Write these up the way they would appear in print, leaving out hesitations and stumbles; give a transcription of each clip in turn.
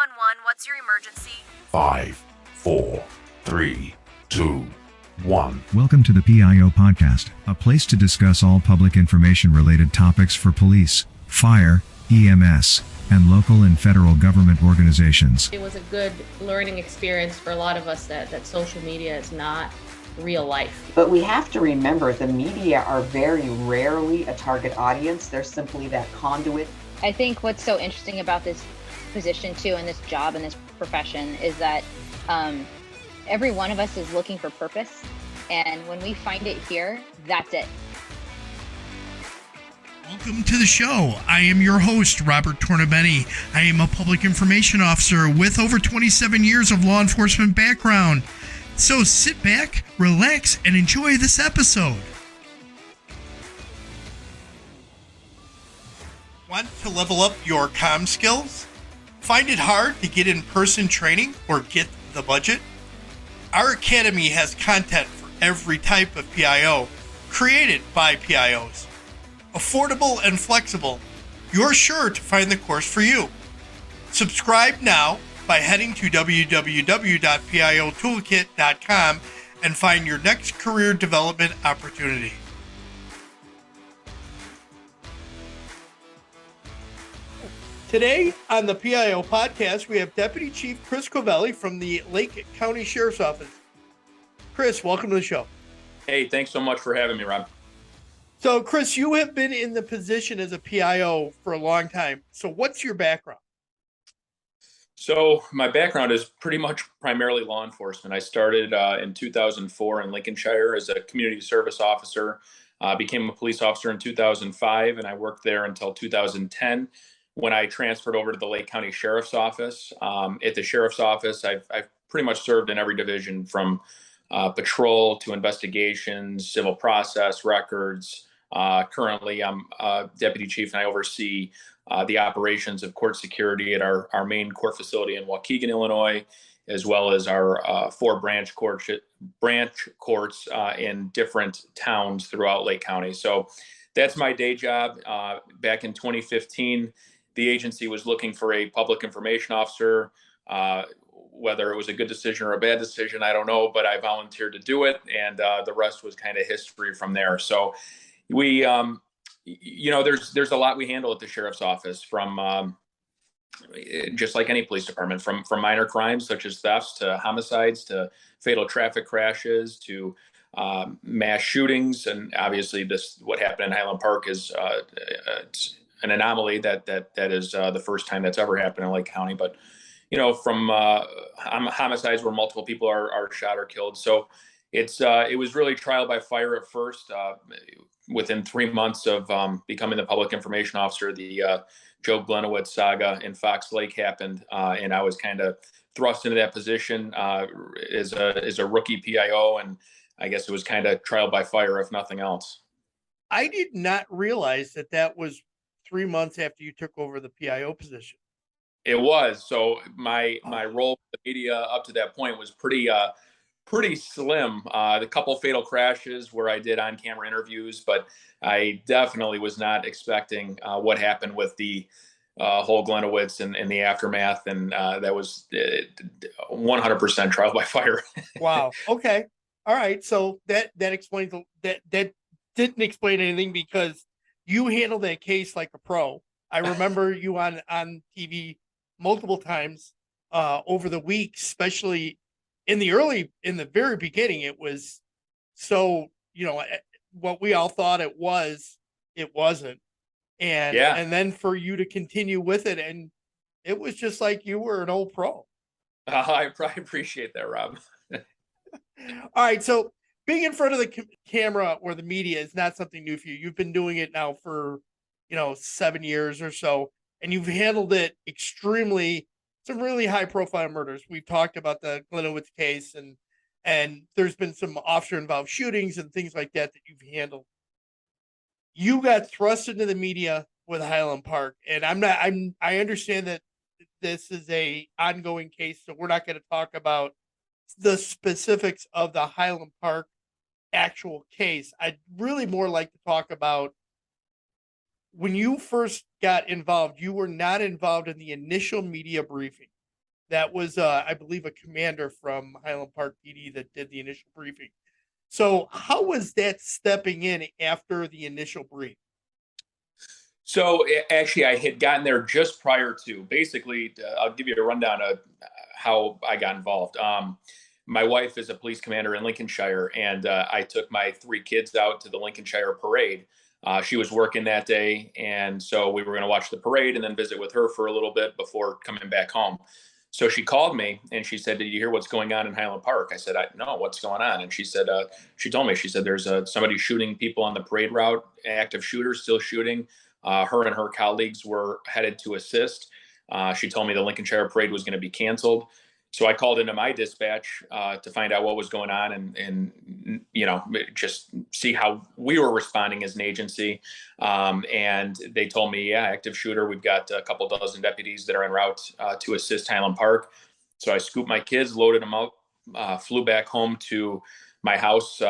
911, what's your emergency? 5, 4, 3, 2, 1. Welcome to the PIO podcast, a place to discuss all public information related topics for police, fire, EMS, and local and federal government organizations. It was a good learning experience for a lot of us that social media is not real life. But we have to remember the media are very rarely a target audience. They're simply that conduit. I think what's so interesting about this position too, and this job and this profession, is that every one of us is looking for purpose. And when we find it here, that's it. Welcome to the show. I am your host, Robert Tornabeni. I am a public information officer with over 27 years of law enforcement background. So sit back, relax, and enjoy this episode. Want to level up your comm skills? Find it hard to get in-person training or get the budget? Our academy has content for every type of PIO, created by PIOs. Affordable and flexible, you're sure to find the course for you. Subscribe now by heading to www.piotoolkit.com and find your next career development opportunity. Today on the PIO podcast, we have Deputy Chief Chris Covelli from the Lake County Sheriff's Office. Chris, welcome to the show. Hey, thanks so much for having me, Rob. So, Chris, you have been in the position as a PIO for a long time. So what's your background? So my background is pretty much primarily law enforcement. I started in 2004 in Lincolnshire as a community service officer, became a police officer in 2005, and I worked there until 2010 when I transferred over to the Lake County Sheriff's Office. At the Sheriff's Office, I've pretty much served in every division from patrol to investigations, civil process, records. Currently, I'm deputy chief and I oversee the operations of court security at our main court facility in Waukegan, Illinois, as well as our 4 branch courts in different towns throughout Lake County. So that's my day job. Back in 2015, the agency was looking for a public information officer. Whether it was a good decision or a bad decision, I don't know, but I volunteered to do it, and the rest was kind of history from there. So we, there's a lot we handle at the Sheriff's Office, from just like any police department, from minor crimes such as thefts to homicides to fatal traffic crashes to mass shootings. And obviously what happened in Highland Park is an anomaly that is the first time that's ever happened in Lake County. But from homicides where multiple people are shot or killed. So it was really trial by fire at first. Within 3 months of becoming the public information officer, the Joe Glenowitz saga in Fox Lake happened, and I was kind of thrust into that position as a rookie PIO, and I guess it was kind of trial by fire, if nothing else. I did not realize that was 3 months after you took over the PIO position. It was. So my role in the media up to that point was pretty slim. The couple fatal crashes where I did on-camera interviews, but I definitely was not expecting what happened with the whole Glenowitz and the aftermath, and that was 100% trial by fire. Wow. Okay. All right. So that explains that didn't explain anything, because you handled that case like a pro. I remember you on TV multiple times over the week, especially in the very beginning. It was so, what we all thought it wasn't. And, yeah. And then for you to continue with it, and it was just like you were an old pro. I probably appreciate that, Rob. All right. So being in front of the camera or the media is not something new for you. You've been doing it now for, 7 years or so, and you've handled it some really high profile murders. We've talked about the Glenowitz case, and there's been some officer involved shootings and things like that you've handled. You got thrust into the media with Highland Park, and I understand that this is a ongoing case, so we're not going to talk about the specifics of the Highland Park actual case. I'd really more like to talk about when you first got involved. You were not involved in the initial media briefing. that was, I believe, a commander from Highland Park PD that did the initial briefing. So, how was that stepping in after the initial brief? So actually, I had gotten there just prior to. Basically, I'll give you a rundown of how I got involved. My wife is a police commander in Lincolnshire, and I took my three kids out to the Lincolnshire parade. She was working that day, and so we were going to watch the parade and then visit with her for a little bit before coming back home. So she called me and she said, "Did you hear what's going on in Highland Park?" I said, "No, what's going on?" And she said, she told me, she said, "There's somebody shooting people on the parade route, active shooters still shooting." Her and her colleagues were headed to assist. She told me the Lincolnshire parade was going to be canceled. So I called into my dispatch to find out what was going on and just see how we were responding as an agency. And they told me, yeah, active shooter. We've got a couple dozen deputies that are en route to assist Highland Park. So I scooped my kids, loaded them out, flew back home to my house,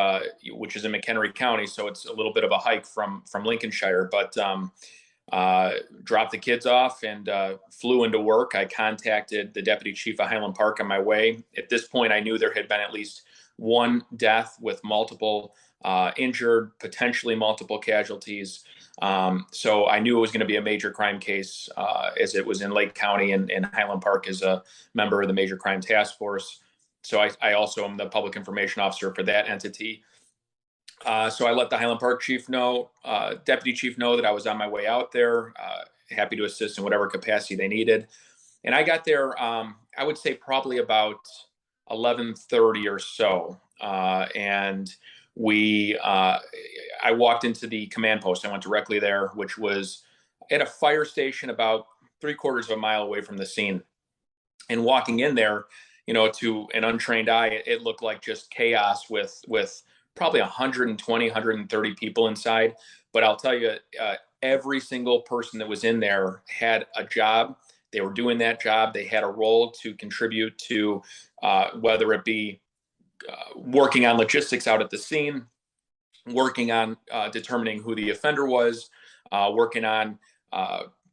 which is in McHenry County. So it's a little bit of a hike from Lincolnshire, but dropped the kids off and flew into work. I contacted the deputy chief of Highland Park on my way. At this point, I knew there had been at least one death with multiple injured, potentially multiple casualties. So I knew it was going to be a major crime case as it was in Lake County, and Highland Park is a member of the Major Crime Task Force. So I also am the public information officer for that entity. So I let the Highland Park chief know, deputy chief know that I was on my way out there, happy to assist in whatever capacity they needed. And I got there, I would say probably about 11:30 or so. And I walked into the command post. I went directly there, which was at a fire station about 3/4 of a mile away from the scene. And walking in there, to an untrained eye, it looked like just chaos with probably 120, 130 people inside. But I'll tell you, every single person that was in there had a job. They were doing that job. They had a role to contribute to, whether it be working on logistics out at the scene, working on determining who the offender was, working on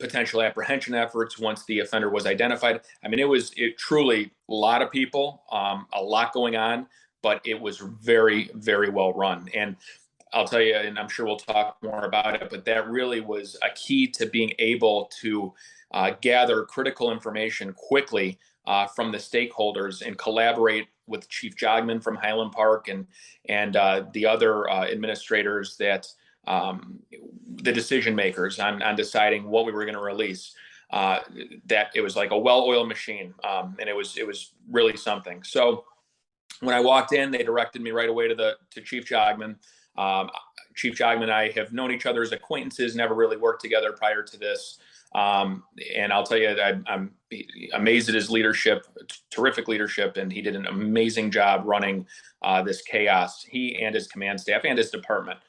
potential apprehension efforts once the offender was identified. I mean, it truly a lot of people, a lot going on, but it was very, very well run. And I'll tell you, and I'm sure we'll talk more about it, but that really was a key to being able to gather critical information quickly from the stakeholders and collaborate with Chief Jogman from Highland Park and the other administrators that the decision makers on deciding what we were going to release. That it was like a well-oiled machine, and it was really something. So when I walked in, they directed me right away to Chief Jogman. Chief Jogman and I have known each other as acquaintances, never really worked together prior to this. And I'll tell you, I'm amazed at his leadership, terrific leadership, and he did an amazing job running this chaos, he and his command staff and his department.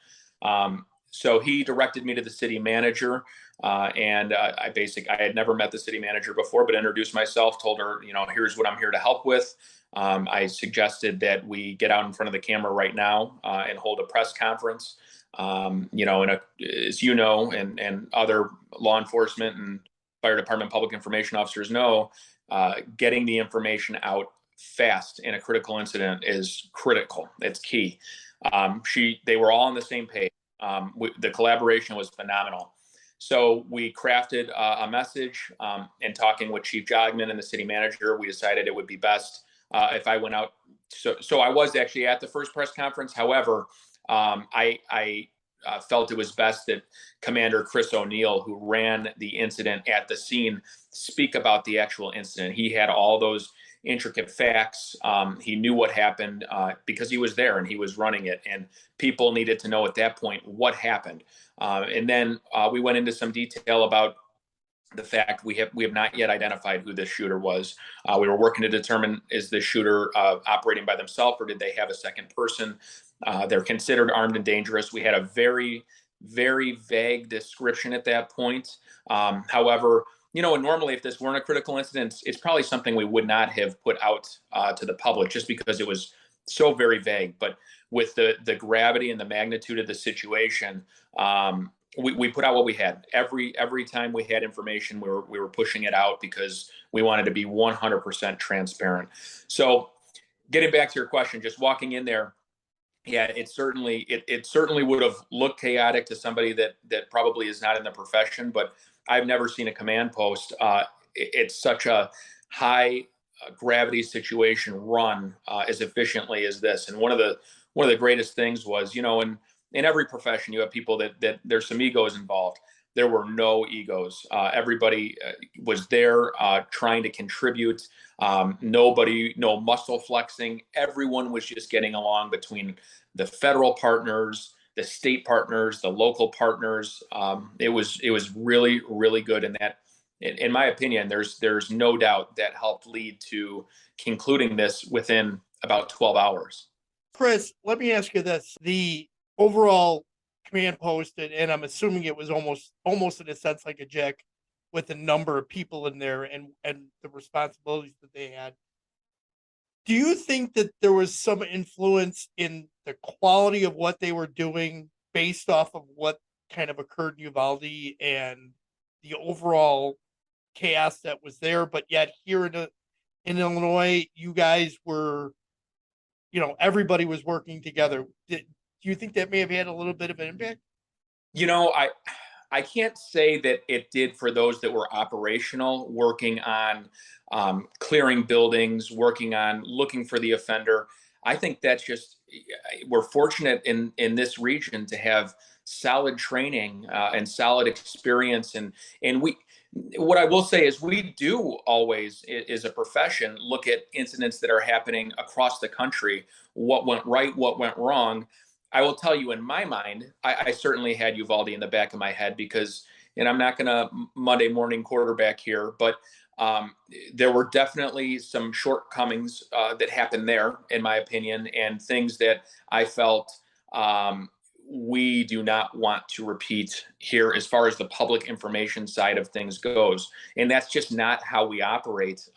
So he directed me to the city manager, and I had never met the city manager before, but introduced myself, told her, here's what I'm here to help with. I suggested that we get out in front of the camera right now and hold a press conference. And as you know, and other law enforcement and fire department public information officers know, getting the information out fast in a critical incident is critical. It's key. They were all on the same page. The collaboration was phenomenal. So we crafted a message, and talking with Chief Jogman and the city manager, we decided it would be best if I went out. So I was actually at the first press conference. However, I felt it was best that Commander Chris O'Neill, who ran the incident at the scene, speak about the actual incident. He had all those intricate facts. He knew what happened because he was there and he was running it, and people needed to know at that point what happened. And then we went into some detail about the fact we have not yet identified who this shooter was. We were working to determine, is this shooter operating by themselves, or did they have a second person? They're considered armed and dangerous. We had a very, very vague description at that point. However, normally if this weren't a critical incident, it's probably something we would not have put out to the public just because it was so very vague. But with the gravity and the magnitude of the situation, we put out what we had. Every time we had information, we were pushing it out because we wanted to be 100% transparent. So getting back to your question, just walking in there, yeah, it certainly would have looked chaotic to somebody that probably is not in the profession, but I've never seen a command post. It's such a high gravity situation run as efficiently as this. And one of the greatest things was, in every profession, you have people that there's some egos involved. There were no egos. Everybody was there trying to contribute. Nobody, no muscle flexing. Everyone was just getting along between the federal partners, the state partners, the local partners. It was really, really good. And that, in my opinion, there's no doubt that helped lead to concluding this within about 12 hours. Chris, let me ask you this: the overall command post, and I'm assuming it was almost in a sense like a JIC, with the number of people in there and the responsibilities that they had. Do you think that there was some influence in the quality of what they were doing based off of what kind of occurred in Uvalde and the overall chaos that was there? But yet here in Illinois, you guys were, everybody was working together. Do you think that may have had a little bit of an impact? I can't say that it did for those that were operational, working on clearing buildings, working on looking for the offender. I think that's just, we're fortunate in this region to have solid training and solid experience. And what I will say is we do always, as a profession, look at incidents that are happening across the country, what went right, what went wrong. I will tell you, in my mind, I certainly had Uvalde in the back of my head because, and I'm not going to Monday morning quarterback here, but there were definitely some shortcomings that happened there, in my opinion, and things that I felt we do not want to repeat here as far as the public information side of things goes. And that's just not how we operate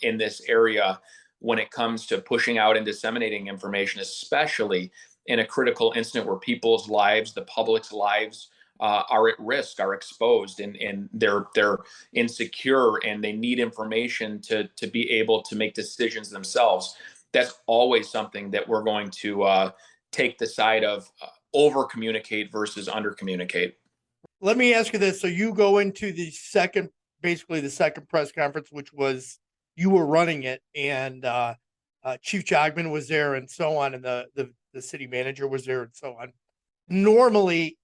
in this area when it comes to pushing out and disseminating information, especially in a critical incident where people's lives, the public's lives, are at risk, are exposed, and they're insecure, and they need information to be able to make decisions themselves. That's always something that we're going to take the side of over communicate versus under communicate. Let me ask you this: so you go into basically the second press conference, which was you were running it, and Chief Jogman was there, and so on, and the city manager was there, and so on. Normally,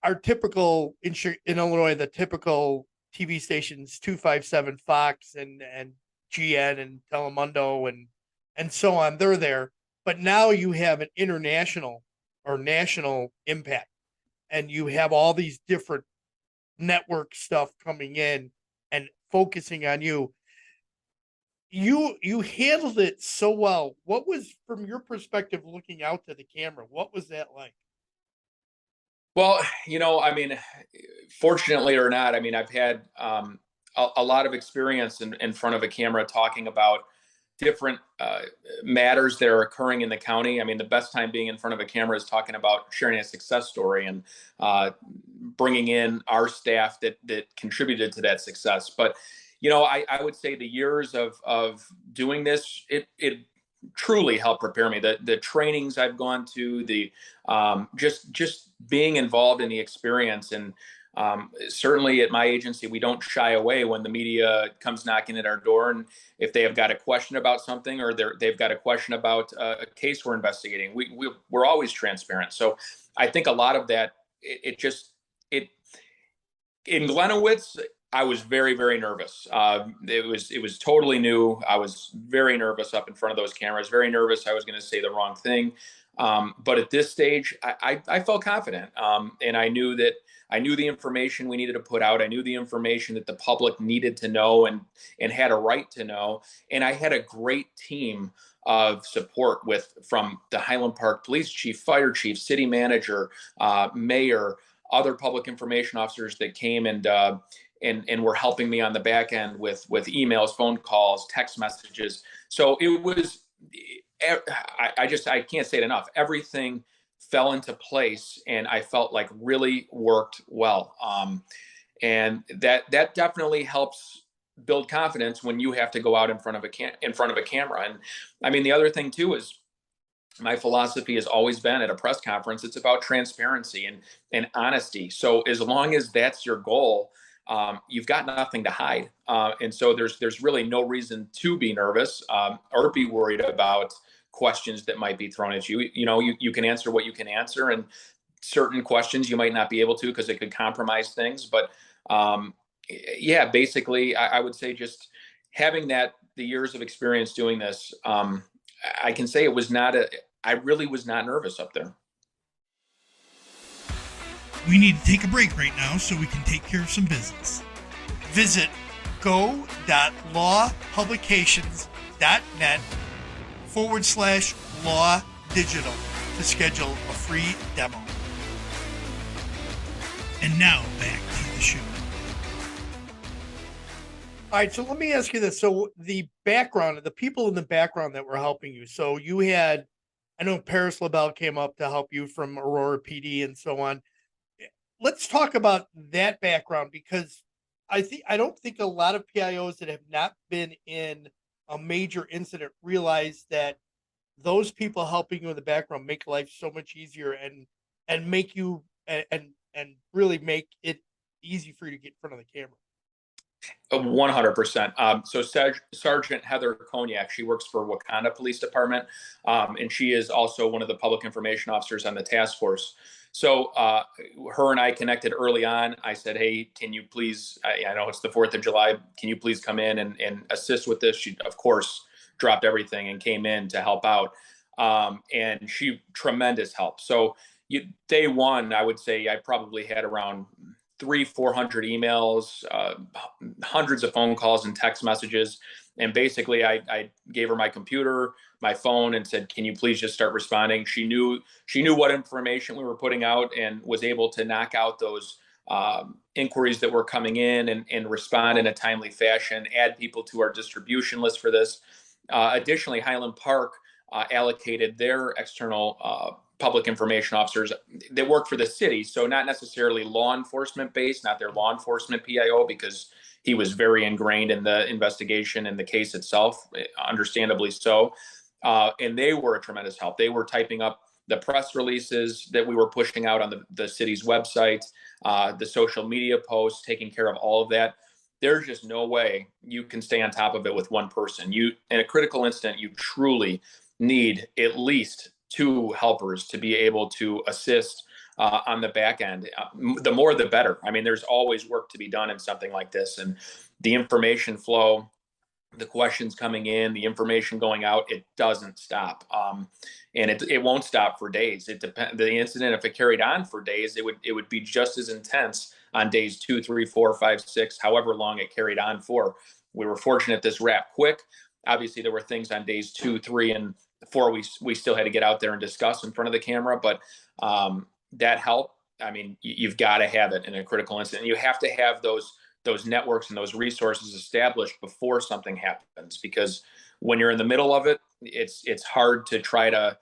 our typical in Illinois, the typical TV stations, 257 Fox and GN and Telemundo and so on, they're there. But now you have an international or national impact, and you have all these different network stuff coming in and focusing on you. You handled it so well. What was, from your perspective, looking out to the camera, what was that like? Well, I mean, fortunately or not, I mean, I've had a lot of experience in front of a camera talking about different matters that are occurring in the county. I mean, the best time being in front of a camera is talking about sharing a success story and bringing in our staff that contributed to that success. But I would say the years of doing this, it truly helped prepare me. The trainings I've gone to, the just being involved in the experience, and certainly at my agency, we don't shy away when the media comes knocking at our door, and if they have got a question about something or they've got a question about a case we're investigating, we're always transparent. So I think a lot of that, it in Glenowitz, I was very, very nervous. It was totally new. I was very nervous up in front of those cameras, very nervous I was going to say the wrong thing. But at this stage, I felt confident. And I knew the information we needed to put out. I knew the information that the public needed to know and had a right to know. And I had a great team of support from the Highland Park Police Chief, Fire Chief, City Manager, Mayor, other public information officers that came and were helping me on the back end with emails, phone calls, text messages. So it was, I can't say it enough. Everything fell into place, and I felt like really worked well. And that definitely helps build confidence when you have to go out in front of a camera. And I mean, the other thing too is my philosophy has always been at a press conference, it's about transparency and honesty. So as long as that's your goal, you've got nothing to hide. And so there's really no reason to be nervous or be worried about questions that might be thrown at you. You know, you can answer what you can answer, and certain questions you might not be able to because it could compromise things. But yeah, basically, I would say just having the years of experience doing this, I can say I really was not nervous up there. We need to take a break right now so we can take care of some business. Visit go.lawpublications.net/law digital to schedule a free demo. And now back to the show. All right, so let me ask you this. So the people in the background that were helping you. So you had, I know Paris LaBelle came up to help you from Aurora PD and so on. Let's talk about that background, because I don't think a lot of PIOs that have not been in a major incident realize that those people helping you in the background make life so much easier and make you and really make it easy for you to get in front of the camera. 100%. So Sergeant Heather Cognac, she works for Wakanda Police Department, and she is also one of the public information officers on the task force. So her and I connected early on. I said, hey, can you please, I know it's the 4th of July, can you please come in and assist with this? She, of course, dropped everything and came in to help out. And she, tremendous help. So day one, I would say I probably had around 300-400 emails, hundreds of phone calls and text messages. And basically I gave her my computer, my phone, and said, can you please just start responding? She knew what information we were putting out and was able to knock out those inquiries that were coming in and respond in a timely fashion, add people to our distribution list for this. Additionally, Highland Park allocated their external public information officers that work for the city. So not necessarily law enforcement based, not their law enforcement PIO, because he was very ingrained in the investigation and the case itself, understandably so. And they were a tremendous help. They were typing up the press releases that we were pushing out on the city's website, the social media posts, taking care of all of that. There's just no way you can stay on top of it with one person. In a critical incident, you truly need at least 2 helpers to be able to assist on the back end. The more, the better. I mean, there's always work to be done in something like this, and the information flow, the questions coming in, the information going out, it doesn't stop. And it won't stop for days. It depends. The incident, if it carried on for days, it would be just as intense on days 2, 3, 4, 5, 6, however long it carried on for. We were fortunate this wrapped quick. Obviously, there were things on days 2, 3, and 4 we still had to get out there and discuss in front of the camera. But that help, I mean, you've got to have it in a critical incident. You have to have those networks and those resources established before something happens, because when you're in the middle of it, it's hard to try to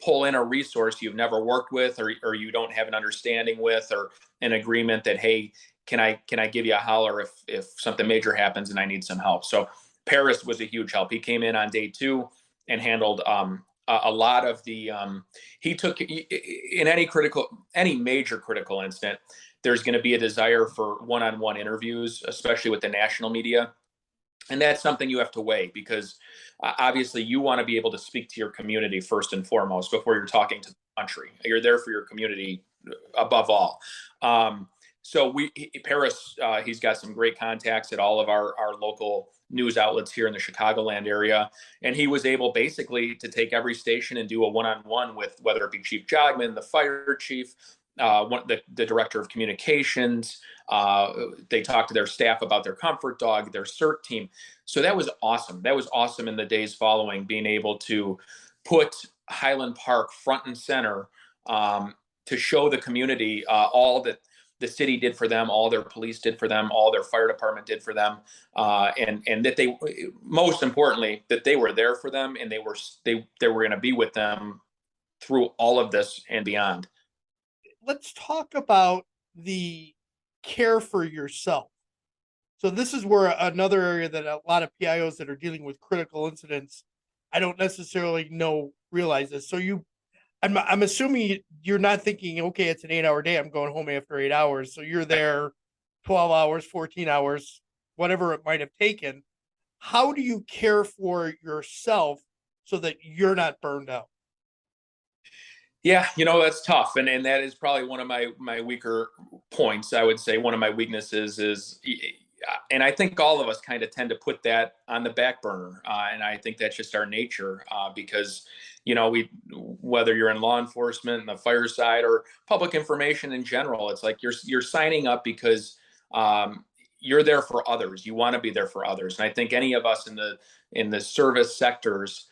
pull in a resource you've never worked with, or you don't have an understanding with, or an agreement that, hey, can I give you a holler if something major happens and I need some help. So Paris was a huge help. He came in on day 2 and handled a lot of the he took in any major critical incident, there's going to be a desire for one-on-one interviews, especially with the national media. And that's something you have to weigh, because obviously you want to be able to speak to your community first and foremost before you're talking to the country. You're there for your community above all. So Paris, he's got some great contacts at all of our local news outlets here in the Chicagoland area. And he was able basically to take every station and do a one-on-one with, whether it be Chief Jogman, the fire chief, the director of communications. They talked to their staff about their comfort dog, their CERT team. So that was awesome. That was awesome in the days following, being able to put Highland Park front and center to show the community all that the city did for them, all their police did for them, all their fire department did for them, and that they, most importantly, that they were there for them, and they were going to be with them through all of this and beyond. Let's talk about the care for yourself. So this is where another area that a lot of PIOs that are dealing with critical incidents, I don't necessarily realize this. So I'm assuming you're not thinking, okay, it's an 8-hour day, I'm going home after 8 hours. So you're there 12 hours, 14 hours, whatever it might have taken. How do you care for yourself so that you're not burned out? Yeah, that's tough. And that is probably one of my weaker points. I would say one of my weaknesses is, and I think all of us kind of tend to put that on the back burner. And I think that's just our nature, because, whether you're in law enforcement, the fire side, or public information in general, it's like you're signing up because you're there for others. You want to be there for others. And I think any of us in the service sectors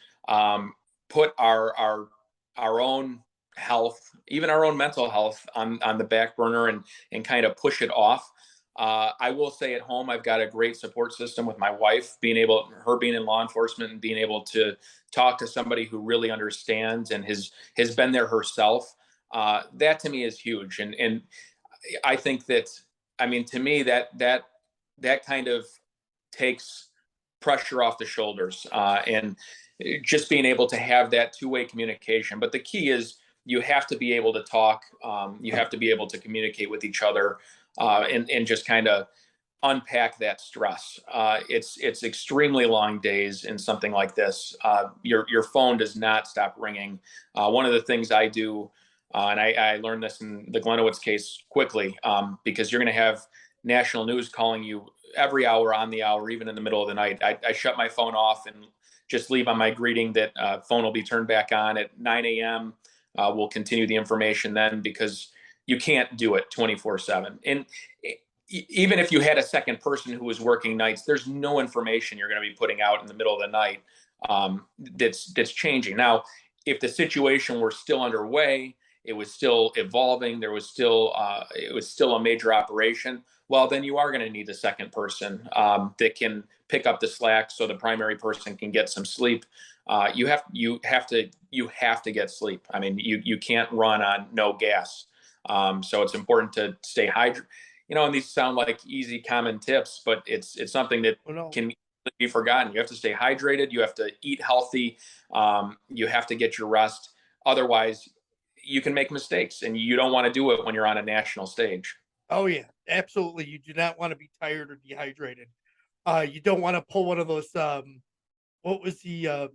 put our own health, even our own mental health, on the back burner and kind of push it off. I will say at home, I've got a great support system with my wife, her being in law enforcement and being able to talk to somebody who really understands and has been there herself. That to me is huge. And I think that, to me, that kind of takes pressure off the shoulders, and just being able to have that two-way communication. But the key is you have to be able to talk. You have to be able to communicate with each other, and just kind of unpack that stress. It's extremely long days in something like this. Your phone does not stop ringing. One of the things I do, and I learned this in the Glenowitz case quickly, because you're going to have national news calling you every hour, on the hour, even in the middle of the night. I shut my phone off and just leave on my greeting that phone will be turned back on at 9 a.m. We'll continue the information then, because you can't do it 24/7. And even if you had a second person who was working nights, there's no information you're going to be putting out in the middle of the night that's changing. Now, if the situation were still underway, it was still evolving, it was still a major operation, well, then you are going to need a second person that can pick up the slack so the primary person can get some sleep. You have to get sleep. You can't run on no gas. So it's important to stay hydrated. And these sound like easy, common tips, but it's something that can be forgotten. You have to stay hydrated. You have to eat healthy. You have to get your rest. Otherwise, you can make mistakes, and you don't want to do it when you're on a national stage. Oh yeah, absolutely. You do not want to be tired or dehydrated. You don't want to pull one of those. What was the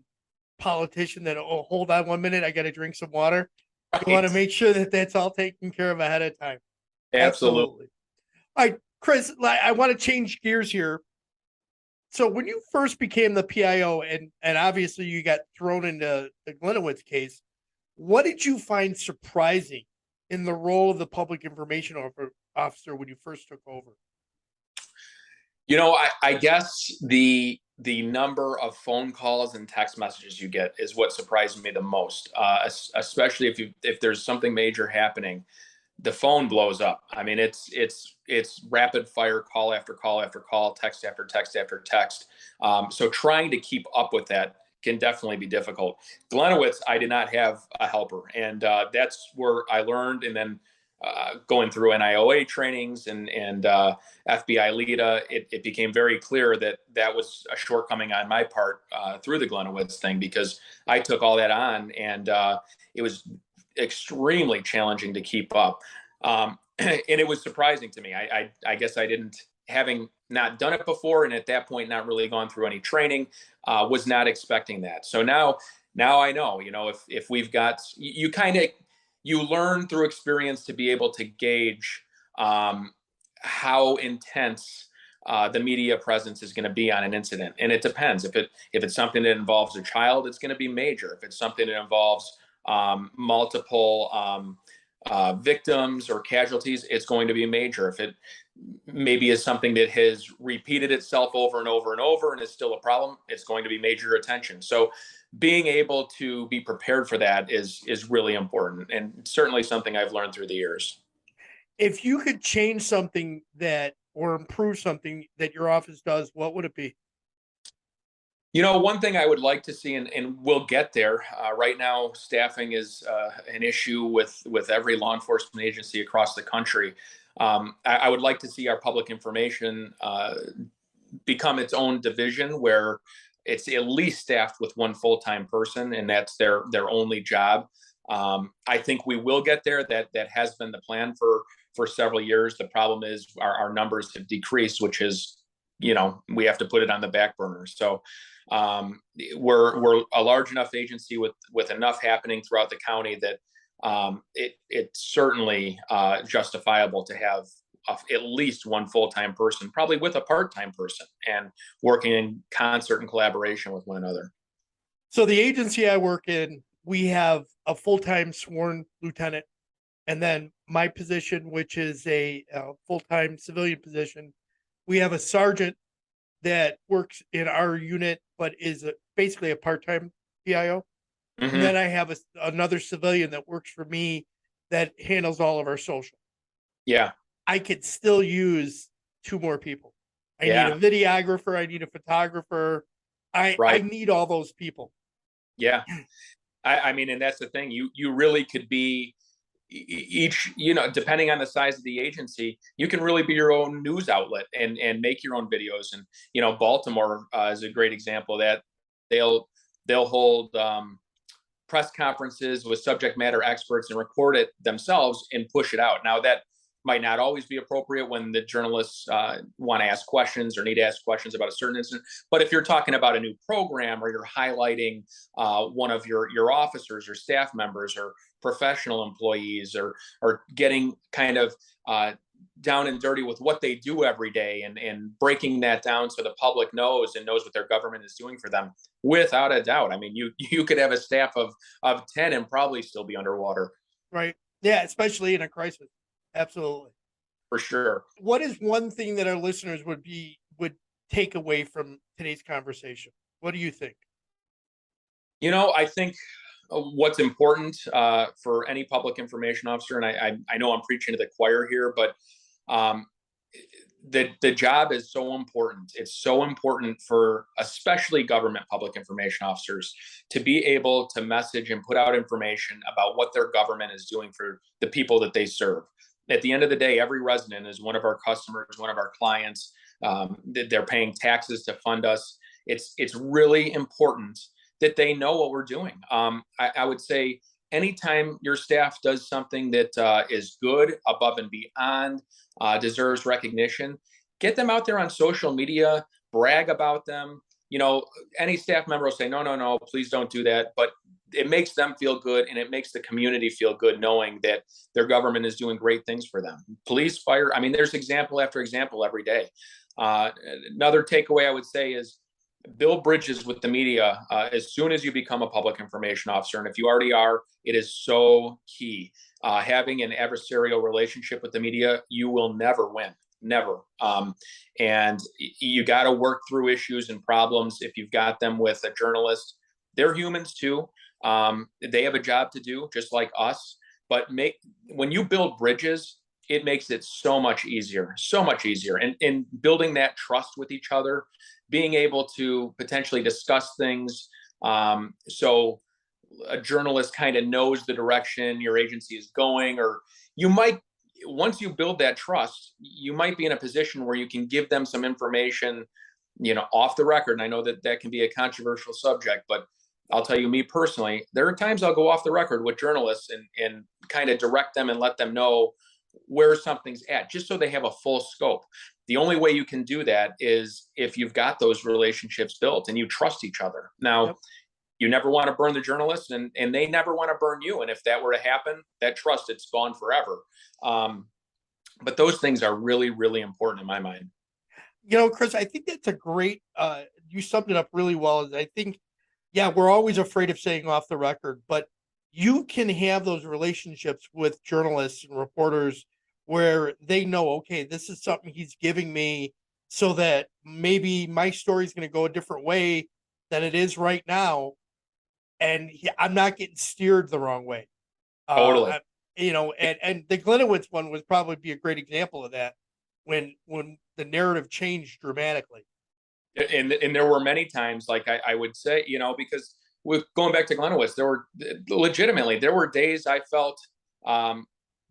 politician that? Oh, hold on 1 minute. I got to drink some water. Right. You want to make sure that that's all taken care of ahead of time. Absolutely. All right, Chris, I want to change gears here. So when you first became the PIO, and obviously you got thrown into the Glenowitz case, what did you find surprising in the role of the public information officer when you first took over? I guess the number of phone calls and text messages you get is what surprised me the most, especially if there's something major happening. The phone blows up. It's rapid fire, call after call after call, text after text after text. So trying to keep up with that can definitely be difficult. Glenowitz, I did not have a helper, and that's where I learned. And then going through NIOA trainings and FBI LEDA, it became very clear that was a shortcoming on my part through the Glenowitz thing, because I took all that on, and it was extremely challenging to keep up. And it was surprising to me. I guess I didn't, having not done it before, and at that point not really gone through any training, was not expecting that. So now I know, if we've got, you learn through experience to be able to gauge how intense the media presence is going to be on an incident. And it depends. If it's something that involves a child, it's going to be major. If it's something that involves multiple victims or casualties, it's going to be major. If it maybe is something that has repeated itself over and over and over and is still a problem, it's going to be major attention. So being able to be prepared for that is really important, and certainly something I've learned through the years. If you could change something or improve something that your office does, what would it be? One thing I would like to see, and we'll get there. Right now, staffing is an issue with every law enforcement agency across the country. I would like to see our public information become its own division where it's at least staffed with one full-time person, and that's their only job. I think we will get there. That has been the plan for several years. The problem is our numbers have decreased, which is, we have to put it on the back burner. So we're a large enough agency with enough happening throughout the county that it's certainly justifiable to have at least one full-time person, probably with a part-time person, and working in concert and collaboration with one another. So the agency I work in, we have a full-time sworn lieutenant, and then my position, which is a full-time civilian position, we have a sergeant that works in our unit, but is basically a part-time PIO. Mm-hmm. And then I have another civilian that works for me that handles all of our social. Yeah. I could still use 2 more people. I need a videographer. I need a photographer. I need all those people. Yeah. I mean, and that's the thing. You really could be each, depending on the size of the agency, you can really be your own news outlet and make your own videos. And, Baltimore is a great example of that. They'll hold press conferences with subject matter experts and record it themselves and push it out. Now, that might not always be appropriate when the journalists want to ask questions or need to ask questions about a certain incident. But if you're talking about a new program, or you're highlighting one of your officers or staff members or professional employees, or getting kind of down and dirty with what they do every day, and breaking that down so the public knows what their government is doing for them, without a doubt. I mean, you could have a staff of 10 and probably still be underwater. Right. Yeah, especially in a crisis. Absolutely. For sure. What is one thing that our listeners would take away from today's conversation? What do you think? I think what's important for any public information officer, and I know I'm preaching to the choir here, but the job is so important. It's so important for especially government public information officers to be able to message and put out information about what their government is doing for the people that they serve. At the end of the day, every resident is one of our customers, one of our clients. They're paying taxes to fund us. It's really important that they know what we're doing. I would say anytime your staff does something that is good, above and beyond, deserves recognition, get them out there on social media, brag about them. Any staff member will say, no, please don't do that. But it makes them feel good, and it makes the community feel good knowing that their government is doing great things for them. Police, fire. I mean, there's example after example every day. Another takeaway I would say is build bridges with the media as soon as you become a public information officer. And if you already are, it is so key. Having an adversarial relationship with the media, you will never win. Never. And you got to work through issues and problems. If you've got them with a journalist, they're humans too. They have a job to do just like us, but when you build bridges, it makes it so much easier. And building that trust with each other, being able to potentially discuss things. So a journalist kind of knows the direction your agency is going, or once you build that trust, you might be in a position where you can give them some information, off the record. And I know that can be a controversial subject, but I'll tell you, me personally, there are times I'll go off the record with journalists and kind of direct them and let them know where something's at, just so they have a full scope. The only way you can do that is if you've got those relationships built and you trust each other. Now, yep. You never want to burn the journalists, and they never want to burn you. And if that were to happen, that trust, it's gone forever. But those things are really, really important in my mind. Chris, I think that's a great, you summed it up really well. I think, we're always afraid of saying off the record, but you can have those relationships with journalists and reporters where they know, okay, this is something he's giving me so that maybe my story is going to go a different way than it is right now. And I'm not getting steered the wrong way. Totally. And the Glenowitz one would probably be a great example of that when the narrative changed dramatically. And there were many times, like I would say, because with going back to Glenowitz, there were days I felt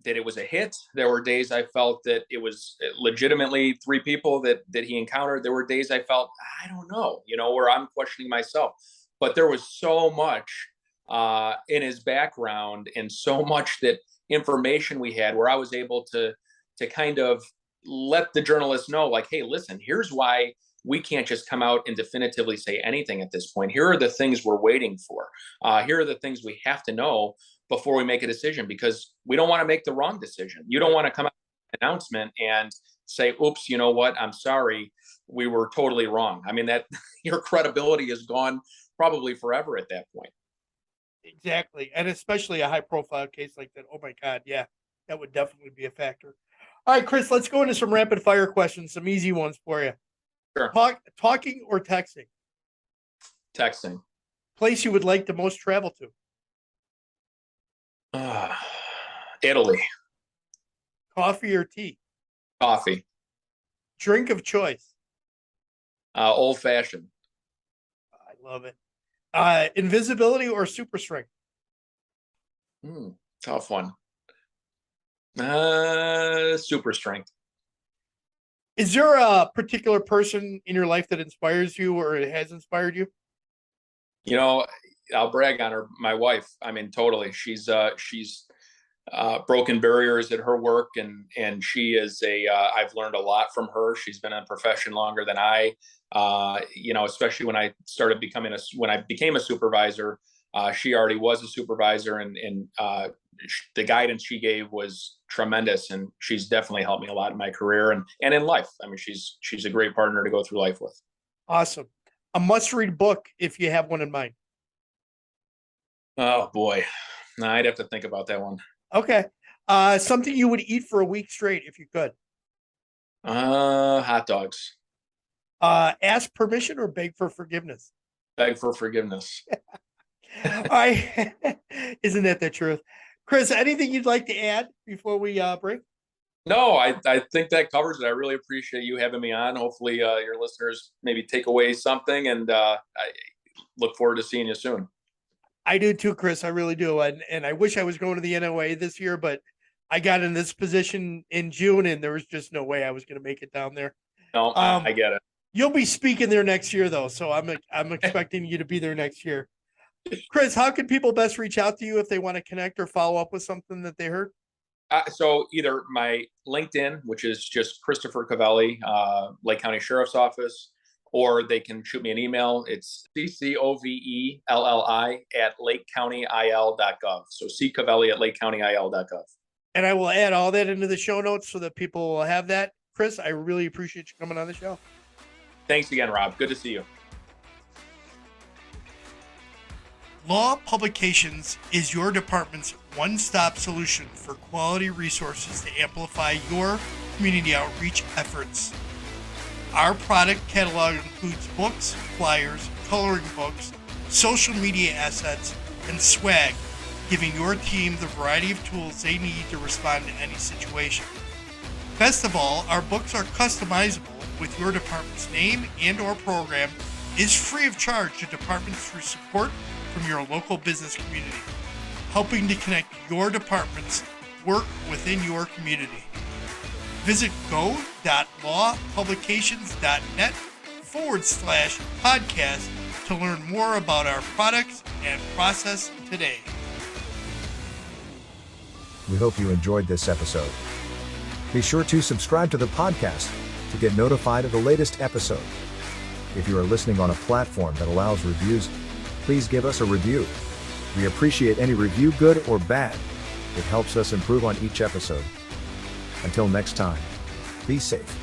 that it was a hit. There were days I felt that it was legitimately 3 people that he encountered. There were days I felt, I don't know, where I'm questioning myself. But there was so much in his background and so much that information we had where I was able to kind of let the journalists know, like, hey, listen, here's why we can't just come out and definitively say anything at this point. Here are the things we're waiting for. Here are the things we have to know before we make a decision, because we don't want to make the wrong decision. You don't want to come out with an announcement and say, oops, you know what? I'm sorry. We were totally wrong. I mean, that your credibility is gone probably forever at that point. Exactly. And especially a high profile case like that. Oh my God. Yeah, that would definitely be a factor. All right, Chris, let's go into some rapid fire questions, some easy ones for you. Sure. Talking or texting? Texting. Place you would like to most travel to? Italy. Coffee or tea? Coffee. Drink of choice? Old fashioned. I love it. Invisibility or super strength? Tough one. Super strength. Is there a particular person in your life that inspires you or has inspired you? I'll brag on her, my wife. I mean, totally. She's broken barriers at her work, and she is I've learned a lot from her. She's been in a profession longer than I, especially when I when I became a supervisor. She already was a supervisor, and the guidance she gave was tremendous, and she's definitely helped me a lot in my career and in life. I mean, she's a great partner to go through life with. Awesome. A must-read book if you have one in mind. Oh boy, I'd have to think about that one. Okay. Something you would eat for a week straight if you could. Hot dogs. Ask permission or beg for forgiveness? Beg for forgiveness. All right. Isn't that the truth? Chris, anything you'd like to add before we break? No, I think that covers it. I really appreciate you having me on. Hopefully your listeners maybe take away something, and I look forward to seeing you soon. I do too, Chris. I really do. And I wish I was going to the NOA this year, but I got in this position in June and there was just no way I was going to make it down there. No, I get it. You'll be speaking there next year though. So I'm expecting you to be there next year. Chris, how can people best reach out to you if they want to connect or follow up with something that they heard? So either my LinkedIn, which is just Christopher Covelli, Lake County Sheriff's Office, or they can shoot me an email. It's ccovelli@lakecountyil.gov. So ccovelli@lakecountyil.gov. And I will add all that into the show notes so that people will have that. Chris, I really appreciate you coming on the show. Thanks again, Rob. Good to see you. Law Publications is your department's one-stop solution for quality resources to amplify your community outreach efforts. Our product catalog includes books, flyers, coloring books, social media assets, and swag, giving your team the variety of tools they need to respond to any situation. Best of all, our books are customizable with your department's name and/or program, is free of charge to departments through support from your local business community, helping to connect your department's work within your community. Visit go.lawpublications.net/podcast to learn more about our products and process today. We hope you enjoyed this episode. Be sure to subscribe to the podcast to get notified of the latest episode. If you are listening on a platform that allows reviews, please give us a review. We appreciate any review, good or bad. It helps us improve on each episode. Until next time, be safe.